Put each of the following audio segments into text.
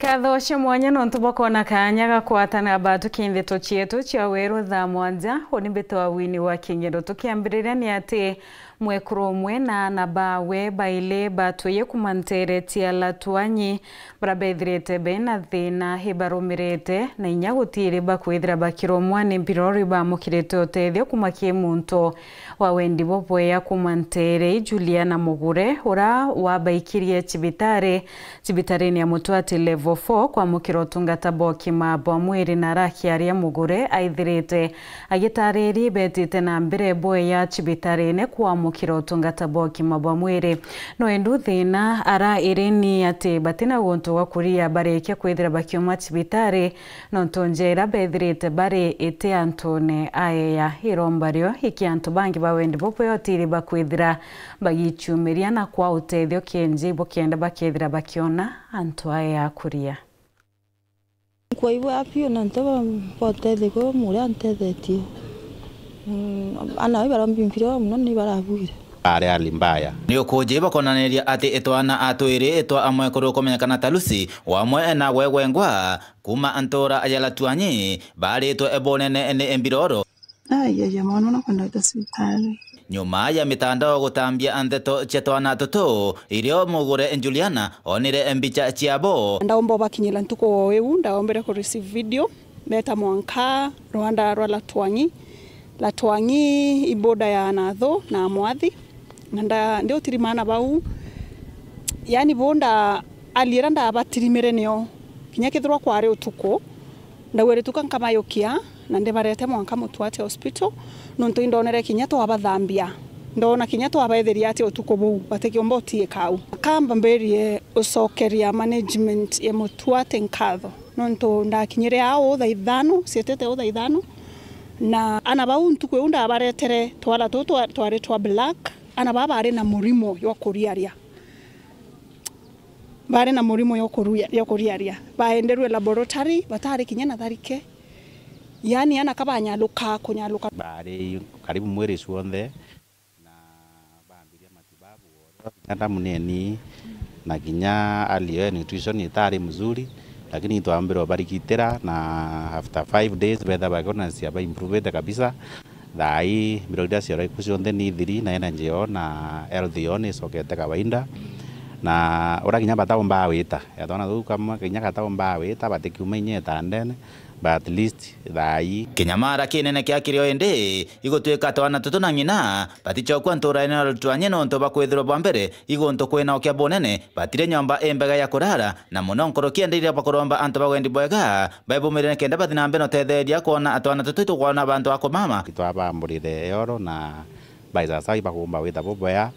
Kathoshe mwanya nontu bakona kanya gakwatana batu kinthito chietu chia weru tha mwanja onimbeto wa wini wa kinyero tukiambiriria ni ati mwekurumwe na nabawe baile batuye kumantere tia Latuanyi barabethirite bena thina hibarumirite na inya gutiri bakwithira bakiromwa ni mbirori bamukirite utethio kumakie muntu wa wendi bobwe ya kumantere Juliana Mugure ura wabaikirie cibitarini ya Mutwati level 4 kwa mukiro tungata boki mabwa mwiri na rakiaria Mugure aithirite agitariri betite na mbere boe ya cibitarini kwa mukiro tungata boki mabwa mwiri no endu thina ara ireni ati batina gontu wa kuria bareke kwithira bakioma cibitari no tonjera bethirite bare ete Antone ayeya irombario ikiantu bangi bawendi bopo yotiri bakwithira bagichumiria na kwa utethio kenji bokenda bakethira bakiona antu ayeya kuria kwa hivyo apio na ntaba potete ko muri antethetie ana barambimpiro muno ni barabuire ari mbaya ni ukuje bakonaniria ati etwana atwiri etwa amwe kuru kumenyekana talusi wamwe na gwegwengwa kuma antora ayala Latuanyi bari to ebonene ene embiroro ya mwana na kwenda hospitali nyuma ya mitandao gutambia andeto chetwana toto irio Mugure Juliana onire embicha chiabo ndaomba bakinyila ntuko wewe ndaombere ko receive video meta mwanka Rwanda rwa Latuanyi iboda ya Natho na Mwathi nanda ndio tirimana bau yani bonda alira nda batirimere neo kinya kithirwa kware utuko ndawere tukankamayukia na ndebarete mwanka Mutwati hospital nonto indonere kinya to abathambia ndona kinya to abaetheria ati utuko buu batekiomba utie kau kamba mberie ucokeria management ya Mutwati nkatho nonto ndakinyire ao tha ithano sietete o tha ithano na ana bau ntuko unda abaretere twala to tware twa black ana baba ari na murimo yo kuriaria bare na murimo yo kuriaria baenderwe laboratory batari kinyana tharike yani ana kabanyaluka kunyaluka bari karibu mweri suonde na baambiria matibabu hata muneni na kinya alio nutrition itari mzuri lakini tuambiro barikitira na after 5 days betha bagona sia ba improve kabisa dai biroda sia kusionde ni thiri na energy na LDO ni sokete kawaida na ora kinya bataomba wita yatona tu kama kinya kataomba wita batekiumenye tandene but at least dai kinyamara kinene kya kirio ende igotweka twana toto na ngina baticho kwa ntora ina Latuanyi no nto bakwethiro bambere igonto kwena okya bonene batire nyomba embega ya kurara na muno nkoro kienderia bakoromba anto bagwendi bwega baibumire kenda batina mbeno tetheria kuona atwana toto to kuona bantu akomama kitwaba mburire yoro na baiza sai bakumba wita boboya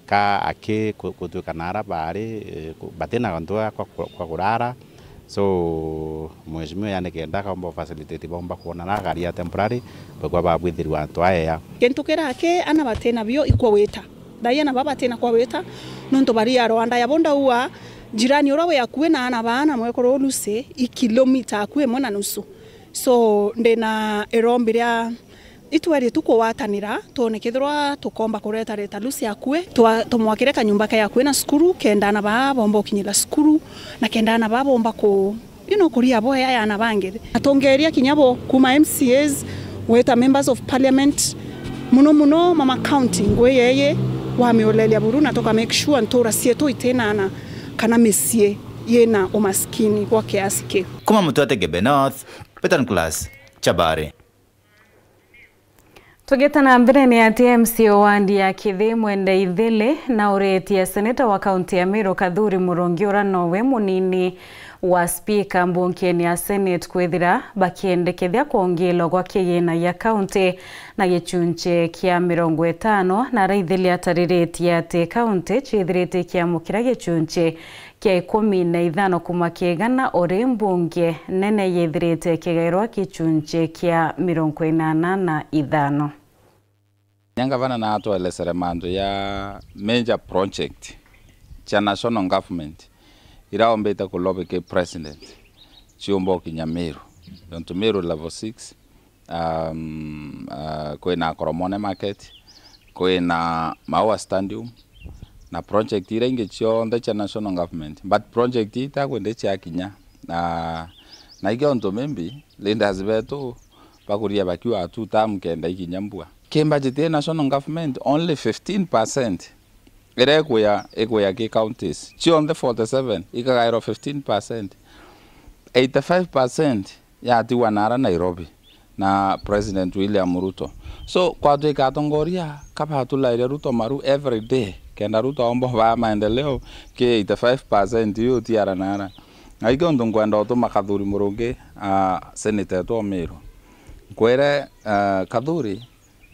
ka ake kutweka nara bari batena gantoa kwa kurara so mheshimiwa yani kenda kaomba facilitate bomba kuona na gari ya temporary kwa babwithiri wantu aya kentukera ake ana batena bio ikwa weta dai na baba tena kwa weta nonto bari ya Rwanda ya bonda uwa jirani urawe yakuwe na ana bana mwekoro luse ikilomita akuwe mona nusu so ndena erombiria itwari tuko watanira tone kithirwa tukomba kureta reta lusi akue tumwakire kanyumba ka yakue na skuru kenda na baba bomba kinyila skuru na kenda na baba bomba ko kuria boya ya na bangere atongeria kinyabo kuma MCAs weta members of parliament muno mama county ngwe yeye wa miolelia buruna toka make sure ntora sieto itena kana mesie yena umaskini kwa kiasi ke kuma Mutwati Gebe North Peter Class Chabare Tugetana mbere ni ati MCO wandi ya Kithi Mwenda Ithile na uretia seneta wa kaunti ya Meru Kadhuri Murongi ura nowe munini wa speaker mbunkeni ya Senate kwithira bakiendekethia kuongelo kwa kigina ya kaunti na gichunche kia 50 na raithili ataririte ati kaunti chithirite kia mukira gichunche kia 15 kuma kigana ore mbunge nene yithirite kigairwa gichunche kia 85 Nyanga vana na atu eleseremando ya major project cha national government iraombeta kulobe ke president chiombo Kinyameru donto Meru level 6 kwena Koromone market kwena Maua stadium na project ira inge chionde cha national government but project ita kwende cha kinya na igionto membi leaders betu bakuria bakiwa atu tam kenda ikinyambua ke budget ya national government only 15% ere kuya ke counties chionde 47 ikagairo 15%. 85% ya tiwa nara Nairobi na President William Ruto. So kwa tu ikatongoria kapa tulaire Ruto maru every day kenda Ruto ombo ba maendeleo ke 85% yo tiara nara. Aigo ndongwanda oto Kadhuri Muruge senator to Meru. Kwere Kadhuri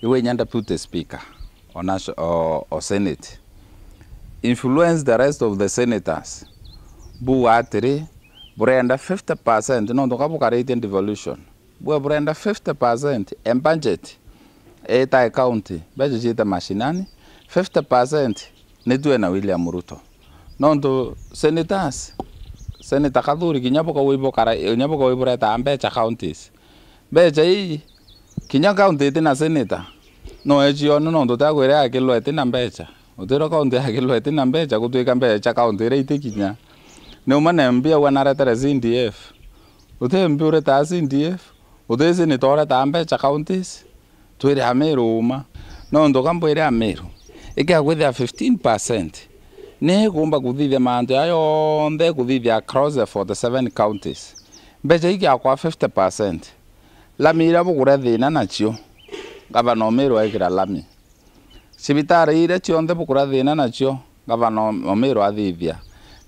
iwe nyanda deputy speaker or senate. Influence the rest of the senators. Buatri Brenda 50% no ndoka bukarete devolution. Brenda 50% en budget eta county budget mashinani 50% netu na William Ruto. Nondo senators Senator Kadhuri kinyabo ko wibo kara nyabo ko wibo reta ambecha counties. Becha hii kinya county tena senator. No ejio no ndo ta kwere akelo etina mbecha. Utero county akelo etina mbecha kutuika mbecha county rete kinya. Neumane mbia wanareta ZDF. Ute mbia reta ZDF. Ute senator reta ambecha counties. Tuere Ameru uma. No ndo kambo ere Ameru. Ika kwetha 15%. Ne kumba kuthithia mantu ayo nde kuthithia across the 47 counties. Mbecha iki akwa 50%. Lami ira bukura thina nachio. Gavana Omeru aikira lami. Sibitari ira chionde bukura thina nachio. Gavana Omeru athithia.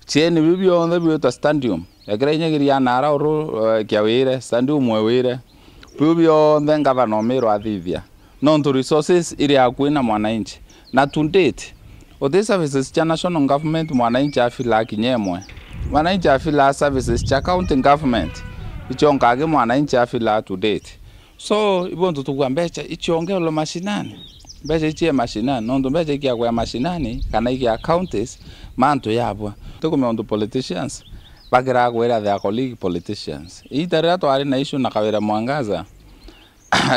Chieni bibio onde bioto stadium. Ekira nyegiria nara oru kiawire stadium wewire. Bibio onde Gavana Omeru athithia. Non to resources iri akuina mwananchi. Na to date Ode services cha national government mwananchi afila kinyemwe. Mwananchi afila services cha county government. Ichongage mwananchi afila to date. So ibonto tukwa mbecha ichonge lo mashinani. Mbecha ichie mashinani. Nondo mbecha ikia kwa mashinani kana ikia counties manto yabwa. Tukume ondo politicians. Bagira kwera their colleague politicians. Itarea to ari na issue na kawera mwangaza.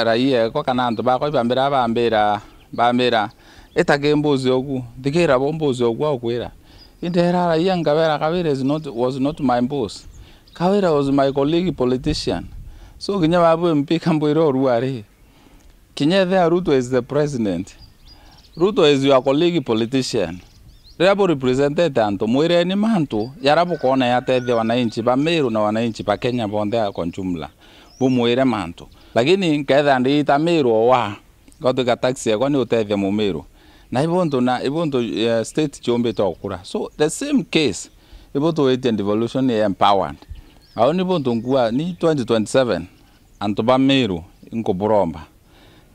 Raia kwa kana anto ba kwa bambera etage mbozi ogu dikera bombozi ogu akwera indera yanga vera kawera was not my boss. Kawera was my colleague politician. So kinya babu MP kamboiro ruare kinya there Ruto is the president. Ruto is your colleague politician. Rabo represented anto mwire ni mantu yarabu kona yatethia wananchi ba Meru na wananchi ba Kenya bonde kwa jumla bu mwire mantu lakini nketha ndi Meru wa gotuka taxi ya kwani utethia mu Meru na ibonto state chombe tokura. So the same case ibonto wait and devolution empowered aoni ibonto ngua ni 2027 antoba Meru inko Buromba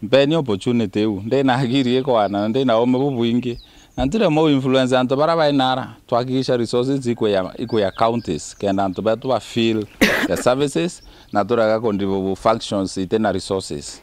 mbeni opportunity u ndena agiri ko ana ndena ome bubuingi antira mo influence antobara bainara twakisha resources iko ya counties kenda antoba to feel the services na toraga contribute functions itena resources.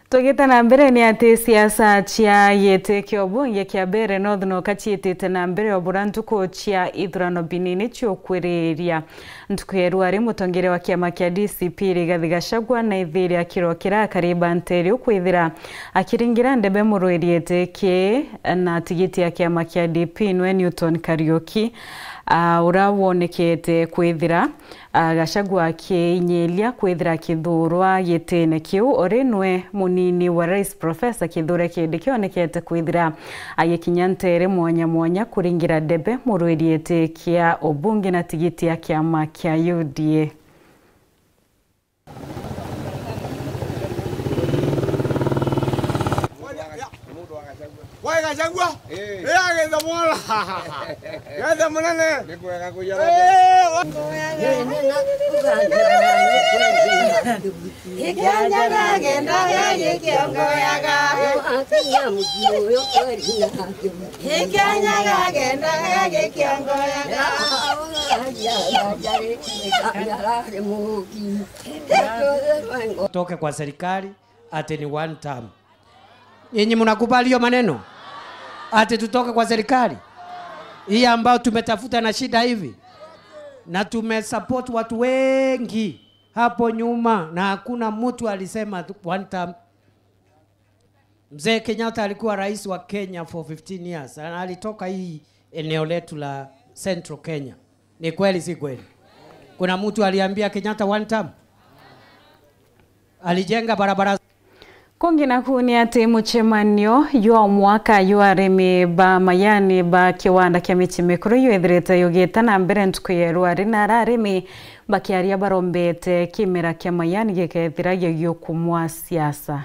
Tugita na mbere ni ati siasa chia yete kiobunge kia bere nothno kachitite na mbere oburantuko chia ithurano binini chiokwereria ntukeru ari mutongere wa kiama kia DCP Rigathi Gachagua na ithiri akirokera kariba nteri ukwithira akiringira ndebe muruiriete ke na tigiti ya kiama kia DP Nwe Newton Kariuki urawonekete kwithira Gachagua kinyelia kwithira kithurwa yetene kiu orenwe munini wa rais Professor Kithure Kindiki kionekete kwithira ayekinyantere mwanya kuringira debe muruiriete kia obunge na tigiti ya kiama kia UDA. Wai Gachagua agenda mola genda munene nikwega kuyara ikanya genda yaje kiongoyaga akanya muyo kweri ikanya genda yaje kiongoyaga toke kwa serikali ati ni one term. Yenye mnakubali hiyo maneno? Ati tutoke kwa serikali hii ambao tumetafuta na shida hivi na tumesupport watu wengi hapo nyuma na hakuna mtu alisema one term. Mzee Kenyatta alikuwa rais wa Kenya for 15 years. Na alitoka hii eneo letu la Central Kenya. Ni kweli si kweli? Kuna mtu aliambia Kenyatta one time? Alijenga barabara. Kongina kuni ati muchemanio yua mwaka yua remi ba mayani ba kiwanda kia michi mikuru yu edreta yugeta na mbere ntukuyeru arina raremi ba kiaria barombete kimera kia mayani gikethira yu kumwa siasa.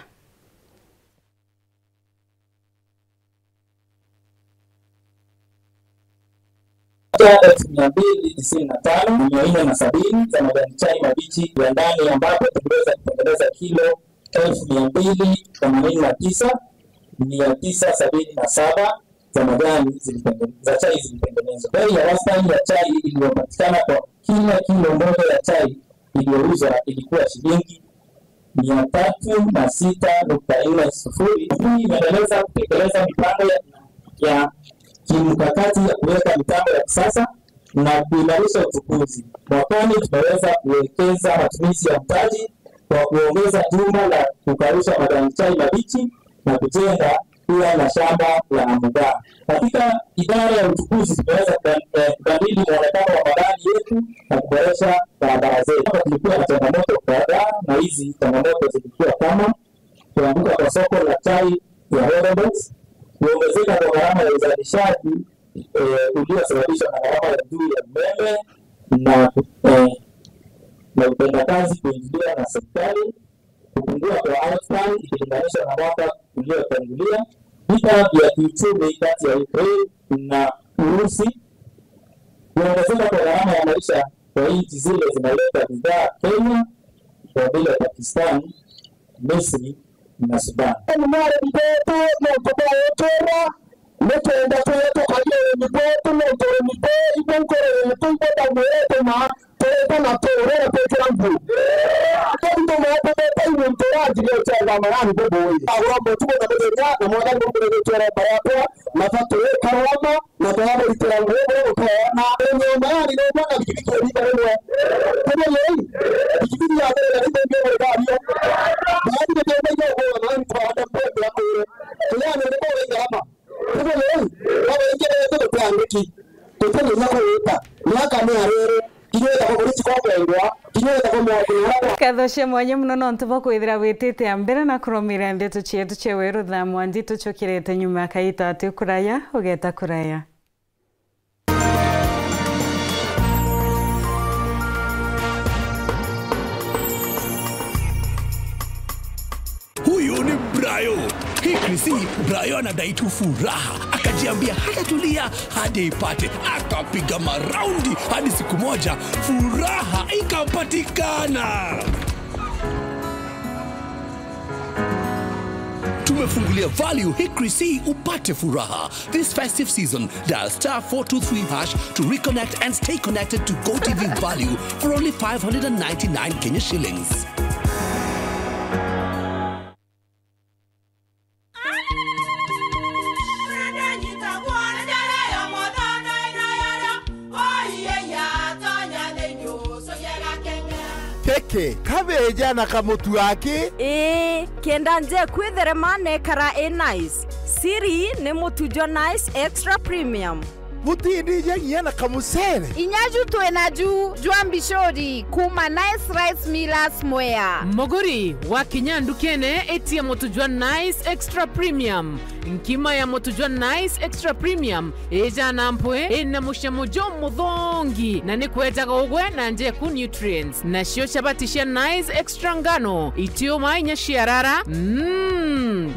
Elfu 295 470 za majani chai mabichi ya ndani ambapo tungeweza kutengeneza kilo 289,977 za majani za chai zilitengenezwa. Bei ya wastani ya chai iliyopatikana kwa kila kilo moja ya chai iliyouzwa ilikuwa shilingi 306.40. Hii inaendeleza kutekeleza mipango ya kimkakati ya kuweka mitambo ya kisasa na kuimarisha uchukuzi. Mwakani tumeweza kuwekeza matumizi ya mtaji kwa kuongeza jumba la kukausha majani chai mabichi na kujenga pia na shamba la muda. Katika idara ya uchukuzi tumeweza kubadili muonekano wa magari yetu na kuboresha barabara zetu. Hapa tulikuwa na changamoto kadhaa, na hizi changamoto zilikuwa kama kuanguka kwa soko la chai ya Horebox, kuongezeka kwa gharama ya uzalishaji uliosababishwa na gharama ya juu ya umeme na utendakazi kuingiliwa na serikali, kupungua kwa output ikilinganishwa na mwaka uliotangulia, vita vya kiuchumi kati ya Ukraine na Urusi, kuongezeka kwa gharama ya maisha kwa nchi zile zinaleta bidhaa Kenya kwa vile Pakistan, Misri na Sudan. Kathoshe mwenye mnono ntuba kwithira witite ambere na kuromira ndeto chietu cheweru tha mwanji tuchokirete nyuma kaita ati kuraya ugeta kuraya. Huyu ni Brayo. Hii Brayo anadai tu furaha. Akajiambia hatatulia hadi ipate. Akapiga maraundi hadi siku moja furaha ikapatikana. Tumefungulia Value Hickory C upate furaha. This festive season, dial *423# to reconnect and stay connected to GoTV Value for only 599 Kenya shillings. Teke, kabeja na kamutu wake? Kenda nje kwitherema nekara nice. Siri ni mutujo nice extra premium. Mutindi jenye na kamusere. Inyaju tuenaju juambishori kuma nice rice millers mwea. Moguri wa kinyandu kene eti ya motujua nice extra premium. Nkima ya motujua nice extra premium eja nampwe ena mushamojo mudhongi na nikweta kogwe na nje ku nutrients na shio chabatisha nice extra ngano itio mainya shiarara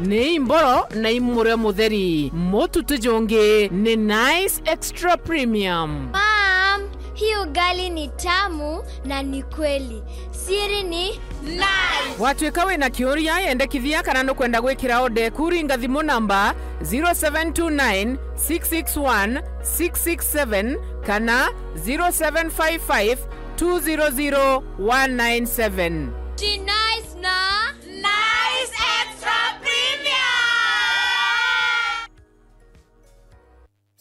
ne imboro na imure mutheri motu tujonge ne nice extra premium. Mom, hii ugali ni tamu na ni kweli. Siri ni nice. Watu ikawe na kioria yendekithia kana no kwenda gwikira ode kuringa thimu namba 0729 661 667 kana 0755 200 197. Ti nice na nice extra premium.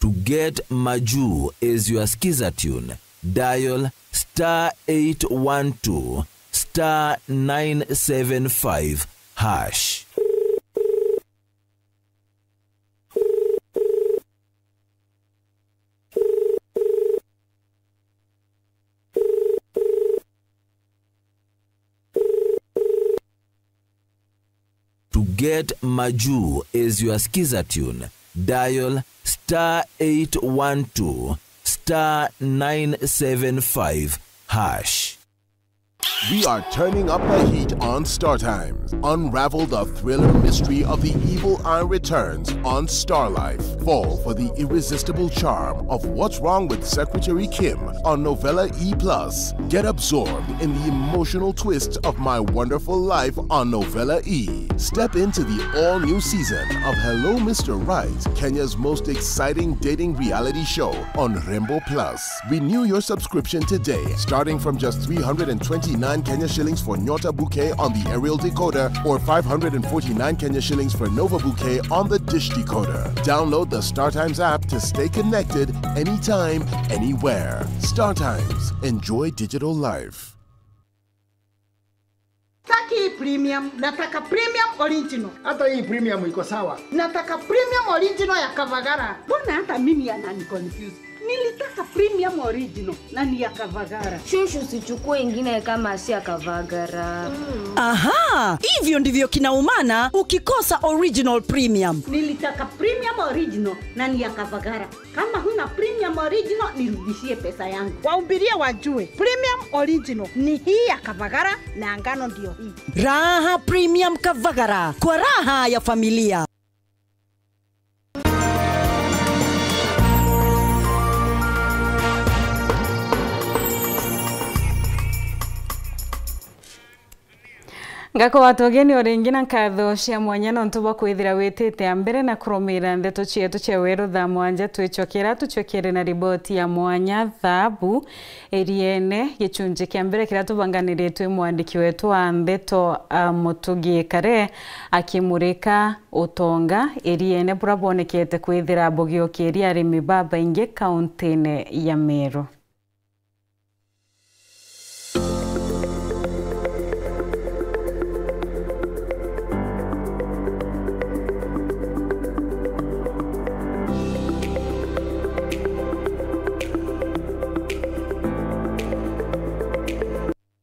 To get Maju as your skiza tune, dial *812 *975 #. get Maju as your skiza tune, dial *812 *975 #. We are turning up the heat on Star Times. Unravel the thriller mystery of the evil eye returns on Star Life. Fall for the irresistible charm of What's Wrong with Secretary Kim on Novella E+. Get absorbed in the emotional twists of My Wonderful Life on Novella E. Step into the all-new season of Hello Mr. Right, Kenya's most exciting dating reality show on Rainbow Plus. Renew your subscription today, starting from just 329 Kenya shillings for Nyota Bouquet on the aerial decoder or 549 Kenya shillings for Nova Bouquet on the dish decoder. Download the StarTimes app to stay connected anytime, anywhere. StarTimes. Enjoy digital life. Taki premium, nataka premium original. Hata hii premium iko sawa. Nataka premium original ya Kavagara. Mbona hata mimi anani confuse? Nilitaka premium original na ni ya Kavagara. Shushu sichukue ingine kama si ya Kavagara. Aha, hivyo ndivyo kinaumana ukikosa original premium. Nilitaka premium original na ni ya Kavagara. Kama huna premium original nirudishie pesa yangu. Wahubiria wajue, premium original ni hii ya Kavagara na ngano ndio hii. Raha premium Kavagara, kwa raha ya familia. Ngako watogeni orengina nkatho cia mwanya nontu bwa kwithira witite ambere na kurumira ndeto cietu cia weru thaa mwanja twicokera tucokere na riboti ya mwanya thabu eriene gicunji kia mbere kira tubanganiritwe mwandiki wetu wa ndeto Mutugi Kare akimurika utonga eriene burabonekete kwithira bogiokiria arimi baba inge kauntine ya Meru.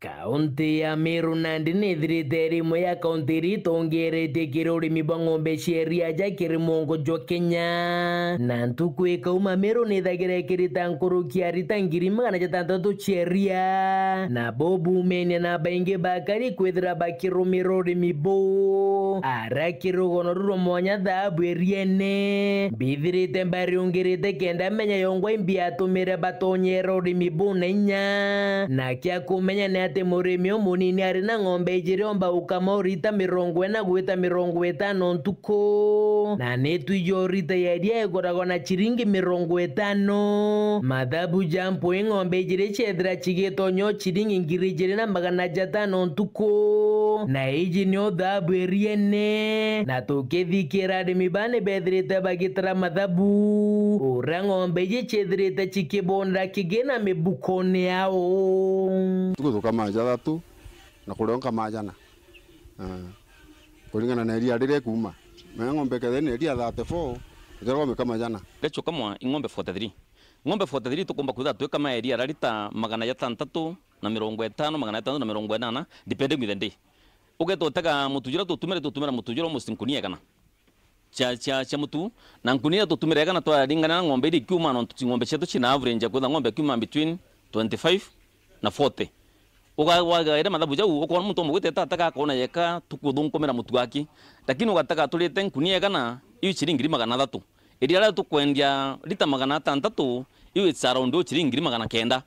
Kaunti ya Meru nandi nithirite rimwe ya kaunti ritongerete kirurimi bwa ng'ombe sheria ja kirimongo jo Kenya na ntukwika uma Meru nithagire kirita nkurukia rita ngiri magana jatandatu sheria na bobu menya na baingi bakari kwithira bakirumira urimi bo ara kirugono ruro mwanya thabu eriene bithirite mbariungirite kenda menya yongwa imbiatumire batonyera urimi bo na inya na kia kumenya ni ati murimi munini ari na ng'ombe ijiri omba ukama urita 40 gwita 50 ntuko na netu ijo rita ya iria egoragwo na chiringi 50 mathabu jampo ng'ombe ijiri chethira chigitonyo chiringi ngiri ijiri na magana jatano ntuko na iji nio thabu eriene na tukithikira arimi bane bethirite bagitara mathabu ura ng'ombe iji chethirite chikibonera kigina mibukoni yao tukama jathatu na kuronka majana kulingana na eria rire kuma ng'ombe kethe ni eria 34 ndirwo kama jana lecho kama ng'ombe 43 tukumba kutha tu kama eria rarita magana ya 6 na 50 magana ya 5 na 80 depending with the day ugeto taka mutujira tutumira mutujira musinkunia kana cha mutu na nkunia tutumira kana twaringana na ng'ombe iri kuma no ng'ombe chetu china average kutha ng'ombe kuma between 25 na 40 ugawaga ira mathabu jau ukona muntu mugwite tata kona yeka tukuthunkomera mutu waki lakini ugataka tulite nkunia kana iyo chiringi 300 iria ra tukwendia lita 600 iyo it's around chiringi 900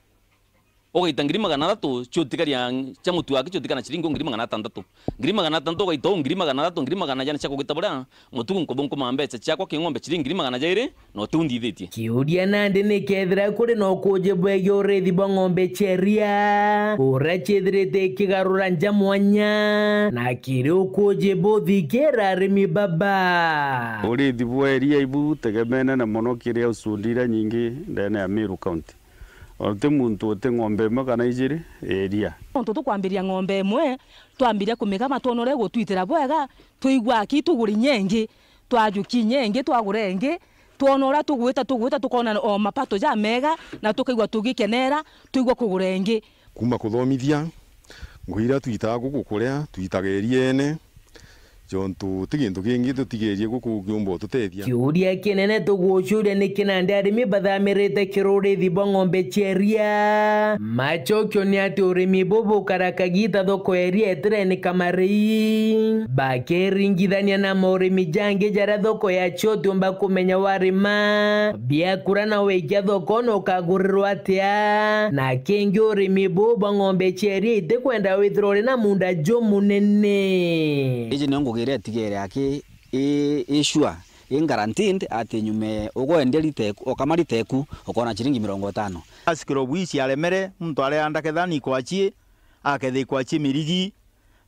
ugaita 300 chutikaria cha mutu waki chutikana chiringi 600 ugaita 300 jana chako gitabura mutu nkothunko mbeca chako king'ombe chiringi 200 no tundithitie kiuria nandi ni kethira kuri no kuje bwege urethi bwa ng'ombe cheria ura chethirite kigarura njamwanya na kiri ukuje bothikira arimi baba urethi bwa eria ibu tegemena na mono kiria usundira nyingi ndene ya Meru County ote muntu ote ng'ombe magana ijiri eria onto tukwambiria ng'ombe mwe twambiria kumikama tonore gutwitira bwega tuigwa ki tuguri nyengi twajuki nyengi twagurenge tuonora tugwita tukona o mapato ja mega na tukaigwa tugikenera tuigwa kugurenge kuma kuthomithia ngwira twitaga gukuria twitaga eriene jontu tigintu kingi tutigerie gukugiumbo tutethia kiuria kinene tugucuria ni kinande arimi bathamirite kiruri bo ng'ombe cheria machokio ni ati urimi bubu karakagita thoko eria etireni kamari bakeringithania na maurimi jangi jara thoko ya choti umba kumenya warima biakura na weikia thoko no kagurirwo atia na kingi urimi bubu ng'ombe cheria ite kwenda withrori na munda munene iji ngugire tigere aki ishua guaranteed ati nyume ugoenderi teku okamari teku ukona chiringi 50 asikiro bwisi alemere mtu ale anda kethani kwachi akethi kwachi mirigi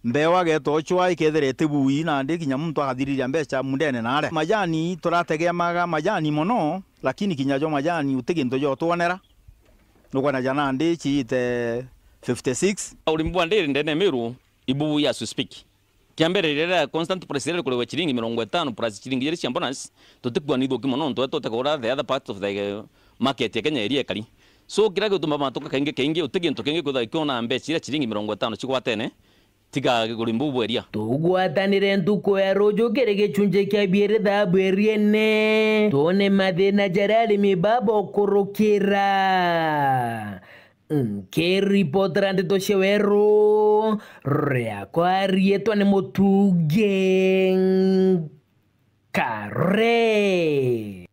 mbewa getochwa iketherete bui na ndi kinya mtu akathiriria mbeca mundene nare majani turategea maga majani mono lakini kinyajo majani utiginto jo tuonera nukwana jana ndi chiite 56 ulimbu ndiri ndene miru ibu ya speak kiambere rera constant president kule chiringi 50 plus chiringi yeri bonus tutikwa ni doki mono to tekora the other part of the market ya Kenya area kali so kira gutuma matoka kenge utiginto kenge kutha ikona mbeca ira chiringi 50 chikwatene tiga gulimbu area tugwatanire ntuko ya rojo kere gicunje kia biere thabu eriene tone mathina jarari mibabo kurukira Keripotera ndito sheweru rea kwa rietwa ni mutuge kare.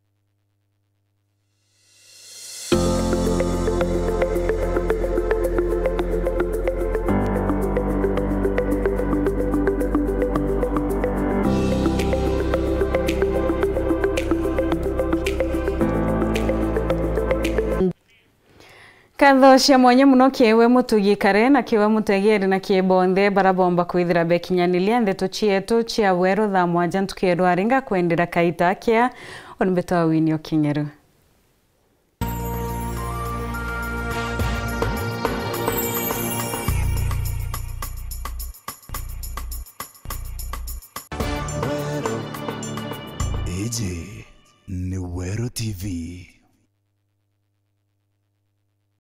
Kathocia mwanya muno kiewe mutugikare na kiewe mutegeri na kiebonde barabomba kwithira bekinyanilia ndeto chietu chia weru tha mwanja ntukierwa aringa kwendera kaita kia onbeto awini okinyeru. Eje ni Weru TV.